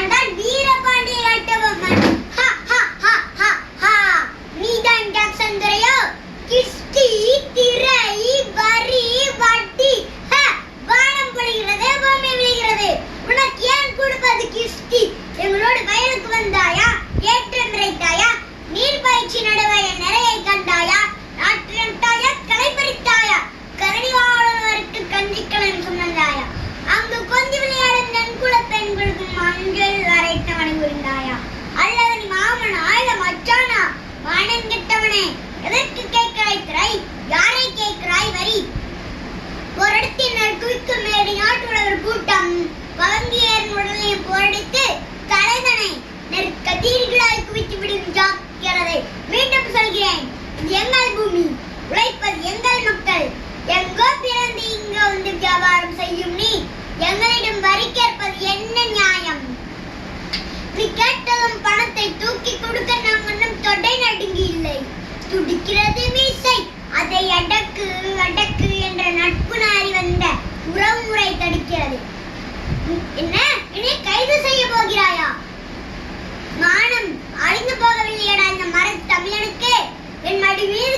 நான் தான் வீரபாண்டிய கட்டபொம்மன். நீதான் ஜாக்சன் துரையோ? கிஸ்தி, திரை, வரி, வட்டி, வானம் பொழிகிறது, பூமி விழுகிறது. உனக்கு ஏன் கொடுப்பது கிஸ்தி? எங்களோடு வயலுக்கு வந்தாயா? ஏற்றம் இறைத்தாயா? நீர் பயிற்சி நடுவாய நிறையை கண்டாயா? நாற்று நட்டாயா? களை பறித்தாயா? கரணி வாழ்வதற்கு கஞ்சிக்கலன் சுமந்தாயா? அங்கு கொஞ்சி விளையாடும் நன்குல பெண்களுக்கு மஞ்சள் அரைத்தவனை புரிந்தாயா? அல்லது நீ மாமனா இல்ல மச்சானா? மானம் கெட்டவனே, எதற்கு கேட்கிறாய் திரை? யாரை கேட்கிறாய் வரி? ஒரு இடத்தினர் குவிக்கும் மேடை நாட்டுள்ளவர் கூட்டம் பவங்கியரின் உடலை போரடித்து தலைதனை நெற்கதீர்களாய் குவித்து விடும் ஜாக்கிரதை. மீண்டும் சொல்கிறேன், இது எங்கள் பூமி, உழைப்பது எங்கள் மக்கள். எங்கோ பிறந்து இங்க வந்து வியாபாரம் செய்யும் நீ எங்களிடம் வரி கேட்பது என்ன நியாயம்? நீ கேட்டதும் பணத்தை தூக்கி கொடுக்க நாம் இன்னும் தொடை நடுங்கி இல்லை. துடிக்கிறது மீசை, அதை அடக்கு அடக்கு என்ற நட்பு நாரி வந்த உறவுமுறை தடுக்கிறது. என்ன, என்னை கைது செய்ய போகிறாயா? மானம் அழிந்து போகவில்லையடா இந்த மர தமிழனுக்கு. என் மடி மீது